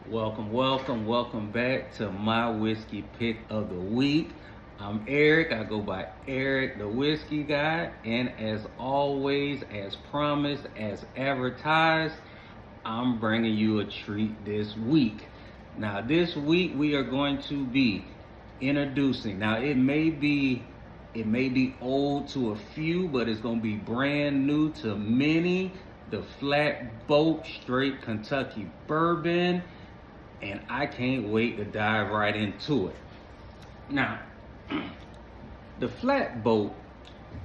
Welcome back to my whiskey pick of the week. I'm Eric. I go by Eric, the whiskey guy. And as always, as promised, as advertised, I'm bringing you a treat this week. Now, this week we are going to be introducing. Now, it may be old to a few, but it's going to be brand new to many. The Flatboat Straight Kentucky Bourbon, and I can't wait to dive right into it. Now, the Flatboat,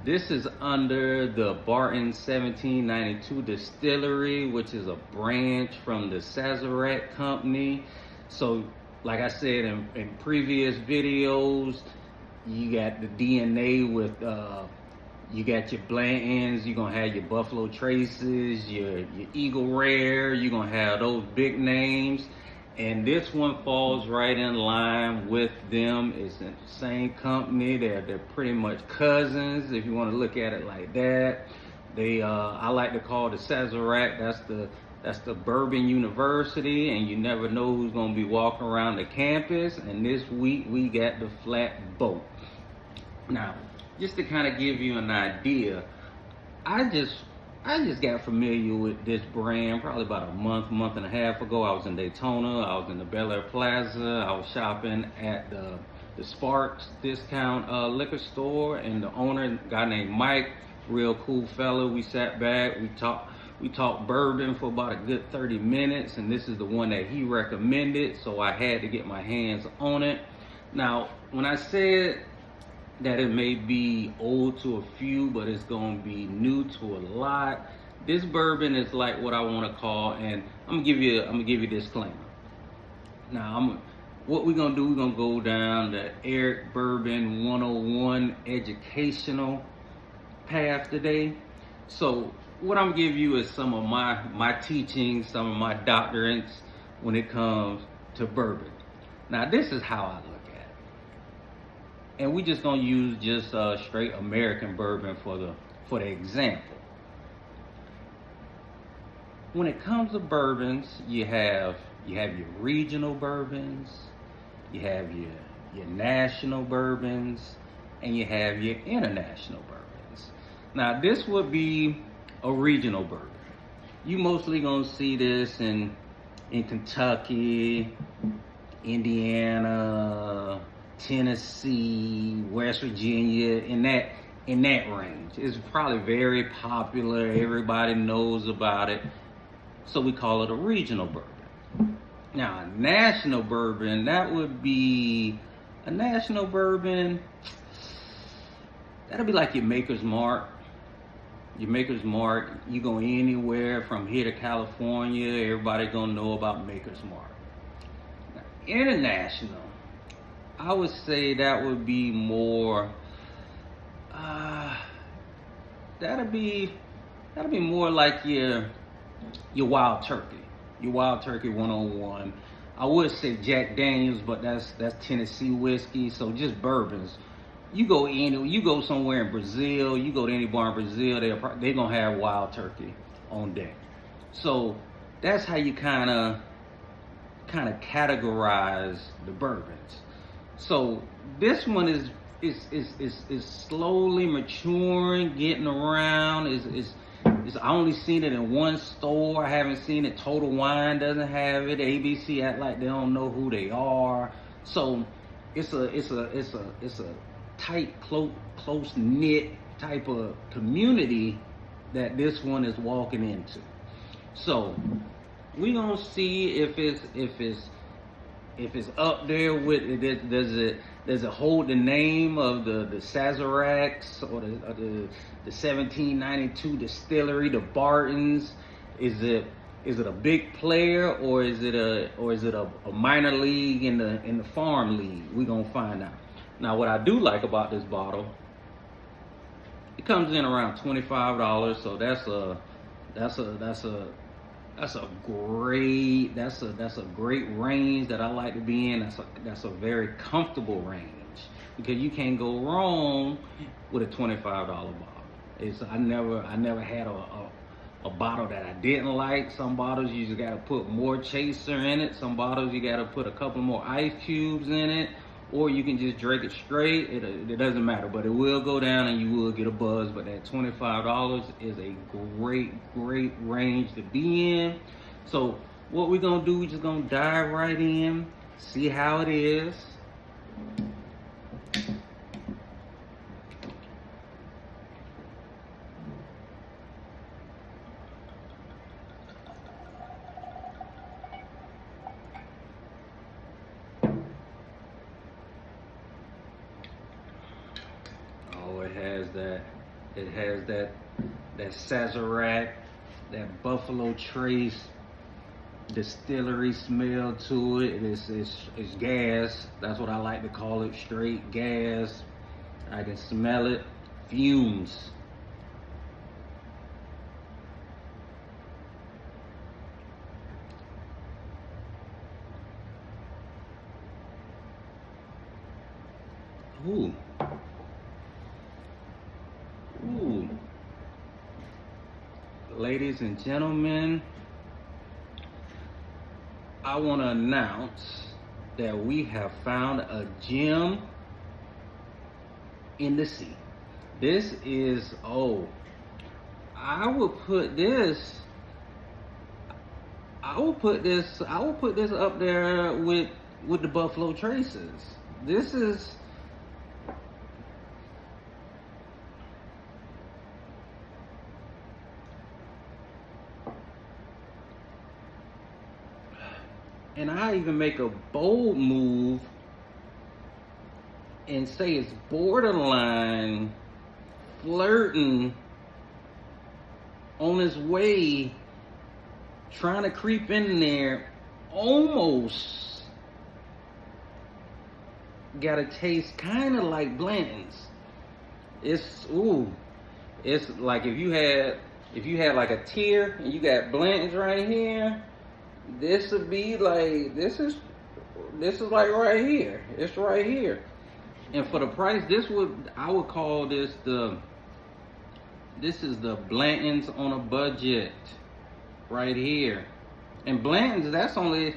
this is under the Bourbon 1792 distillery, which is a branch from the Sazerac company. So, like I said in previous videos, you got the DNA with you got your Blantons, you're gonna have your Buffalo Traces, your Eagle Rare, you're gonna have those big names. And this one falls right in line with them. It's the same company. They're pretty much cousins, if you want to look at it like that. I like to call the Sazerac. That's the Bourbon University, and you never know who's gonna be walking around the campus. And this week we got the Flatboat. Now, just to kind of give you an idea, I just got familiar with this brand probably about a month and a half ago. I was in Daytona. I was in the Bel Air Plaza. I was shopping at the Sparks discount liquor store, and the owner, a guy named Mike, real cool fella. We sat back. We talked bourbon for about a good 30 minutes, and this is the one that he recommended, so I had to get my hands on it. Now, when I said that it may be old to a few, but it's gonna be new to a lot, this bourbon is like what I want to call, and I'm gonna give you a disclaimer. Now, what we're gonna do, we're gonna go down the Eric Bourbon 101 educational path today. So what I'm gonna give you is some of my teachings, some of my doctrines when it comes to bourbon. Now, this is how I look at it. And we just gonna use just straight American bourbon for the example. When it comes to bourbons, you have your regional bourbons, you have your national bourbons, and you have your international bourbons. Now, this would be a regional bourbon. You mostly gonna see this in Kentucky, Indiana, Tennessee, West Virginia, in that range. It's probably very popular. Everybody knows about it. So we call it a regional bourbon. Now, a national bourbon, that would be a national bourbon. That'll be like your Maker's Mark. Your Maker's Mark, you go anywhere from here to California, everybody gonna know about Maker's Mark. Now, international, I would say that would be more, that'll be more like your Wild Turkey 101. I would say Jack Daniels, but that's Tennessee whiskey. So just bourbons. You go somewhere in Brazil, you go to any bar in Brazil, they're gonna have Wild Turkey on deck. So that's how you kind of categorize the bourbons. So this one is slowly maturing, getting around. I only seen it in one store. I haven't seen it. Total Wine doesn't have it. ABC act like they don't know who they are. So it's a tight, close knit type of community that this one is walking into. So we're gonna see if it's up there with it. Does it hold the name of the Sazeracs or the 1792 distillery, the Bartons? Is it a big player, or is it a minor league in the farm league? We're gonna find out. Now, what I do like about this bottle, it comes in around $25, so that's a great range that I like to be in. That's a very comfortable range, because you can't go wrong with a $25 bottle. I never had a bottle that I didn't like. Some bottles you just gotta put more chaser in it. Some bottles you gotta put a couple more ice cubes in it, or you can just drink it straight. It doesn't matter, but it will go down and you will get a buzz. But that $25 is a great range to be in. So what we're gonna do, we're just gonna dive right in, see how it is. Oh, it has that Sazerac, that Buffalo Trace distillery smell to it. It's gas. That's what I like to call it, straight gas. I can smell it. Fumes. Ooh. Ooh. Ladies and gentlemen, I want to announce that we have found a gem in the sea. This is, I will put this up there with the Buffalo Traces. This is, and I even make a bold move and say it's borderline flirting, on its way, trying to creep in there, almost got a taste kind of like Blanton's. It's like if you had like a tier and you got Blanton's right here, this would be like, this is like right here. It's right here. And for the price, I would call this this is the Blanton's on a budget right here. And Blanton's, that's a $60,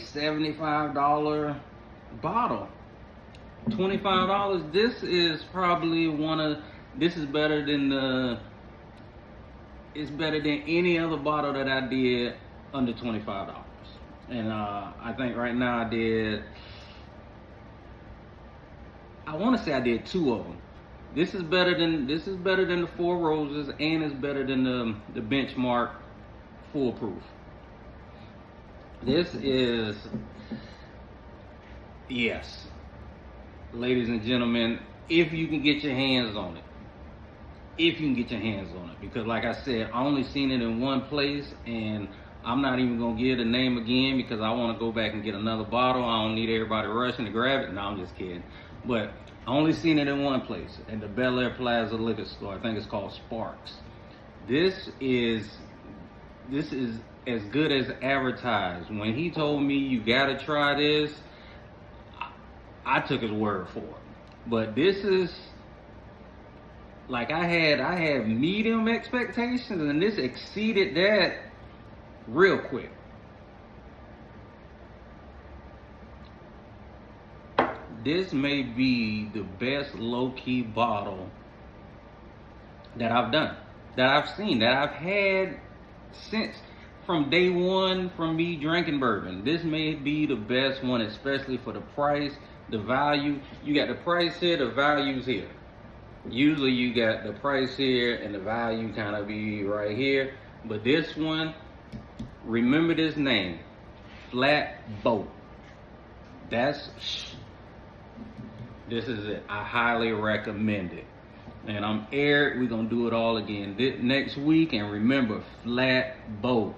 $75 bottle. $25. This is probably it's better than any other bottle that I did under $25. And I think right now I want to say I did 2 of them. This is better than the Four Roses, and it's better than the Benchmark Foolproof. This is, yes, ladies and gentlemen, if you can get your hands on it. Because like I said, I only seen it in one place, and I'm not even gonna give the name again because I want to go back and get another bottle. I don't need everybody rushing to grab it. No, I'm just kidding. But I only seen it in one place, at the Bel Air Plaza liquor store. I think it's called Sparks. This is as good as advertised. When he told me you gotta try this, I took his word for it. But this is, like, I had medium expectations, and this exceeded that real quick. This may be the best low-key bottle that I've done, that I've seen, that I've had since from day one from me drinking bourbon. This may be the best one, especially for the price, the value. You got the price here, the value's here. Usually you got the price here and the value kind of be right here. But this one, remember this name, Flatboat. This is it. I highly recommend it. And I'm Eric. We're going to do it all again next week. And remember, Flatboat.